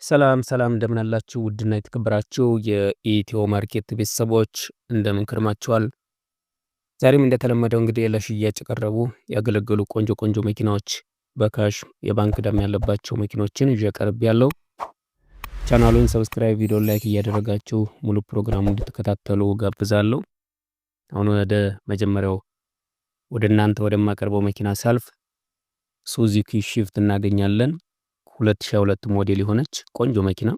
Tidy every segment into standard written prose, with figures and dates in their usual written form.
ሰላም ሰላም እንደምን አላችሁ? ውድና የተከበራችሁ የኢትዮ ማርኬት ቤተሰቦች እንደምን ከርማችኋል? ዛሬም እንደተለመደው እንግዲህ ለሽያጭ የቀረቡ ያገለገሉ ቆንጆ መኪናዎች በካሽ የባንክ ዕዳም ያለባቸው መኪኖችን ይዤ ቀርቤያለሁ። ቻናሉን ሰብስክራይብ፣ ቪዲዮ ላይክ እያደረጋችሁ ሙሉ ፕሮግራሙን እንድትከታተሉ ጋብዛለሁ። አሁን ወደ መጀመሪያው ወደ እናንተ ወደማቀርበው መኪና ሳልፍ ሱዙኪ ሽፍት እናገኛለን። 2022 ሞዴል የሆነች ቆንጆ መኪና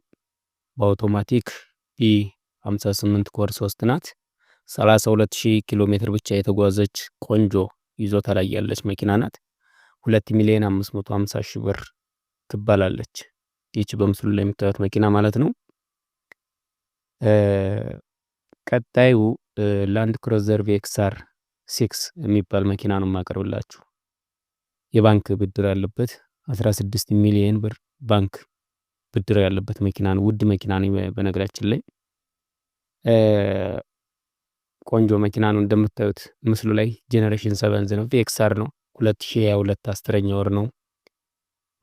በአውቶማቲክ ኢ58 ኮር 3 ናት። 32000 ኪሎ ሜትር ብቻ የተጓዘች ቆንጆ ይዞታ ላይ ያለች መኪና ናት። 2,550,000 ብር ትባላለች። ይህች በምስሉ ላይ የምታዩት መኪና ማለት ነው። ቀጣዩ ላንድ ክሩዘር ቪኤክስአር 6 የሚባል መኪና ነው የማቀርብላችሁ። የባንክ ብድር ያለበት 16 ሚሊዮን ብር ባንክ ብድር ያለበት መኪና ነው። ውድ መኪና ነው በነገራችን ላይ። ቆንጆ መኪና ነው እንደምታዩት ምስሉ ላይ ጄኔሬሽን 7 ነው። ቪኤክስአር ነው። 2022 10ኛ ወር ነው።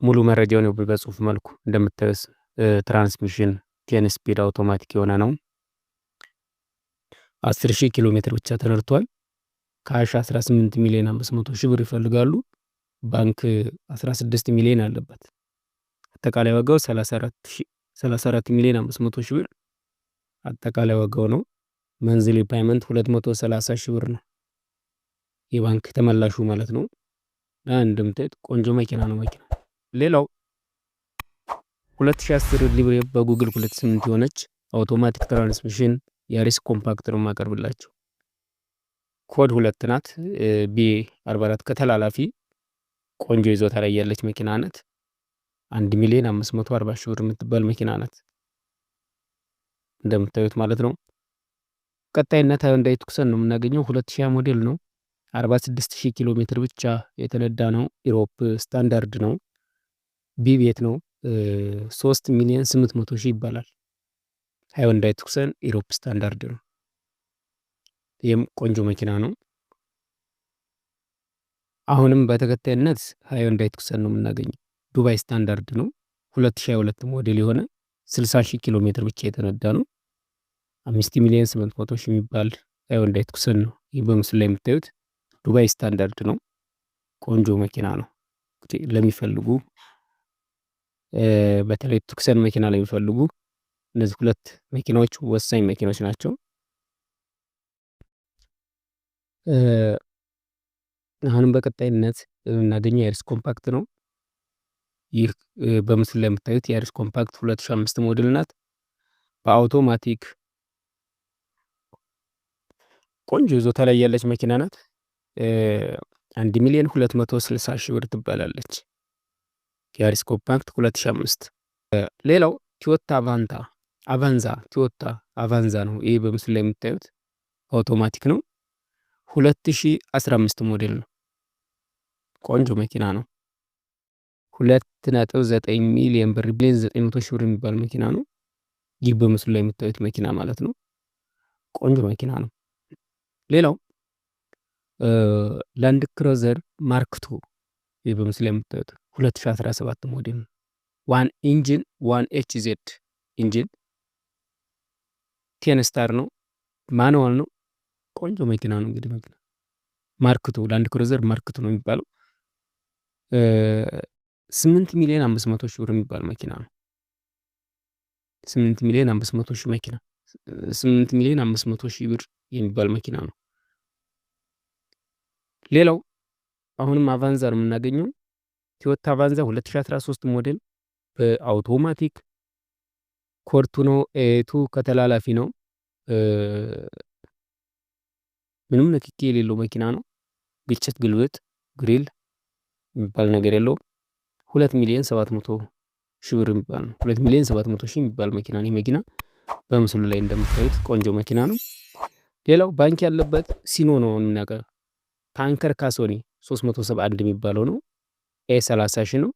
ሙሉ መረጃውን በጽሁፍ መልኩ እንደምታዩት ትራንስሚሽን 10 ስፒድ አውቶማቲክ የሆነ ነው። 10,000 ኪሎ ሜትር ብቻ ተነድቷል። ካሽ 18 ሚሊዮን 500,000 ብር ይፈልጋሉ። ባንክ 16 ሚሊዮን አለበት። አጠቃላይ ዋጋው 34 ሚሊዮን 500,000 ብር አጠቃላይ ዋጋው ነው። መንዝሊ ፓይመንት 230,000 ብር ነው የባንክ ተመላሹ ማለት ነው። እንደምታዩት ቆንጆ መኪና ነው መኪና። ሌላው 2010 ሊብሬ በጉግል 28 የሆነች አውቶማቲክ ትራንስሚሽን ያሪስ ኮምፓክት ነው የማቀርብላችሁ። ኮድ 2 ናት። ቢ44 ከተላላፊ ቆንጆ ይዞታ ላይ ያለች መኪና ናት። 1,540,000 ብር የምትባል መኪና ናት እንደምታዩት ማለት ነው። ቀጣይነት ሃይንዳይ ቱክሰን ነው የምናገኘው። 2020 ሞዴል ነው። 46,000 ኪሎ ሜትር ብቻ የተነዳ ነው። ኢሮፕ ስታንዳርድ ነው። ቢ ቤት ነው። 3,800,000 ይባላል። ሃይንዳይ ቱክሰን ኢሮፕ ስታንዳርድ ነው። ይህም ቆንጆ መኪና ነው። አሁንም በተከታይነት ሃይንዳይ ቱክሰን ነው የምናገኘው። ዱባይ ስታንዳርድ ነው። 2022 ሞዴል የሆነ 60,000 ኪሎ ሜትር ብቻ የተነዳ ነው። 5,800,000 የሚባል ሃይንዳይ ቱክሰን ነው። ይህ በምስሉ ላይ የምታዩት ዱባይ ስታንዳርድ ነው። ቆንጆ መኪና ነው። ለሚፈልጉ በተለይ ቱክሰን መኪና ለሚፈልጉ እነዚህ ሁለት መኪናዎች ወሳኝ መኪናዎች ናቸው። አሁንም በቀጣይነት እናገኘው ያሪስ ኮምፓክት ነው። ይህ በምስሉ ላይ የምታዩት ያሪስ ኮምፓክት 2005 ሞዴል ናት። በአውቶማቲክ ቆንጆ ይዞታ ላይ ያለች መኪና ናት። 1,260,000 ብር ትባላለች። ያሪስ ኮምፓክት 2005። ሌላው ቶዮታ ቶዮታ አቫንዛ ነው። ይህ በምስሉ ላይ የምታዩት አውቶማቲክ ነው። 2015 ሞዴል ነው። ቆንጆ መኪና ነው። 2.9 ሚሊዮን ብር 900,000 ብር የሚባል መኪና ነው። ይህ በምስሉ ላይ የምታዩት መኪና ማለት ነው። ቆንጆ መኪና ነው። ሌላው ላንድ ክሩዘር ማርክ 2 ይህ በምስሉ ላይ የምታዩት 2017 ሞዴል ነው። 1 ኢንጂን 1 ኤችዜድ ኢንጂን 10 ስታር ነው። ማኑዋል ነው። ቆንጆ መኪና ነው። እንግዲህ መኪና ማርክ 2 ላንድ ክሩዘር ማርክ 2 ነው የሚባለው። 8,500,000 ብር የሚባል መኪና ነው። 8,500,000 መኪና 8,500,000 ብር የሚባል መኪና ነው። ሌላው አሁንም አቫንዛ ነው የምናገኘው። ቶዮታ አቫንዛ 2013 ሞዴል በአውቶማቲክ ኮርቱ ነው። ኤቱ ከተላላፊ ነው። ምንም ንክኪ የሌለው መኪና ነው። ግጭት፣ ግልብጥ፣ ግሪል የሚባል ነገር የለውም። 2,700,000 ብር የሚባል ነው። 2,700,000 የሚባል መኪና ነው። መኪና በምስሉ ላይ እንደምታዩት ቆንጆ መኪና ነው። ሌላው ባንክ ያለበት ሲኖ ነው የምናቀር። ታንከር ካሶኒ 371 የሚባለው ነው። ኤ30 ሺህ ነው።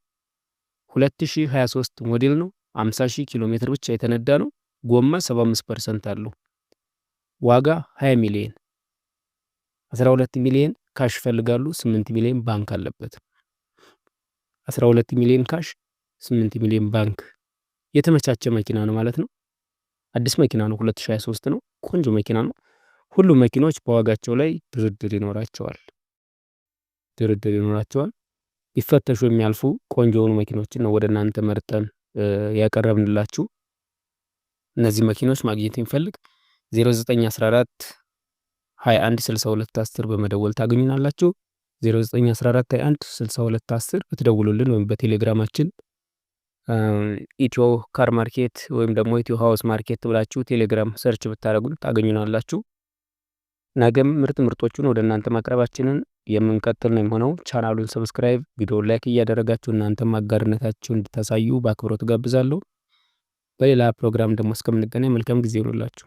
2023 ሞዴል ነው። 50,000 ኪሎ ሜትር ብቻ የተነዳ ነው። ጎማ 75% አለው። ዋጋ 20 ሚሊዮን 12 ሚሊዮን ካሽ ፈልጋሉ። 8 ሚሊዮን ባንክ አለበት። 12 ሚሊዮን ካሽ 8 ሚሊዮን ባንክ የተመቻቸ መኪና ነው ማለት ነው። አዲስ መኪና ነው፣ 2023 ነው። ቆንጆ መኪና ነው። ሁሉም መኪኖች በዋጋቸው ላይ ድርድር ይኖራቸዋል። ቢፈተሹ የሚያልፉ ቆንጆ የሆኑ መኪኖችን ነው ወደ እናንተ መርጠን ያቀረብንላችሁ። እነዚህ መኪኖች ማግኘት የሚፈልግ 0914 21 62 10 በመደወል ታገኙናላችሁ። 0914 21 62 10 ብትደውሉልን ወይም በቴሌግራማችን ኢትዮ ካር ማርኬት ወይም ደግሞ ኢትዮ ሃውስ ማርኬት ብላችሁ ቴሌግራም ሰርች ብታደርጉን ታገኙናላችሁ። ነገም ምርጦቹን ወደ እናንተ ማቅረባችንን የምንቀጥል ነው የሚሆነው። ቻናሉን ሰብስክራይብ፣ ቪዲዮ ላይክ እያደረጋችሁ እናንተም አጋርነታችሁን እንድታሳዩ በአክብሮት ጋብዛለሁ። በሌላ ፕሮግራም ደግሞ እስከምንገናኝ መልካም ጊዜ ይሁንላችሁ።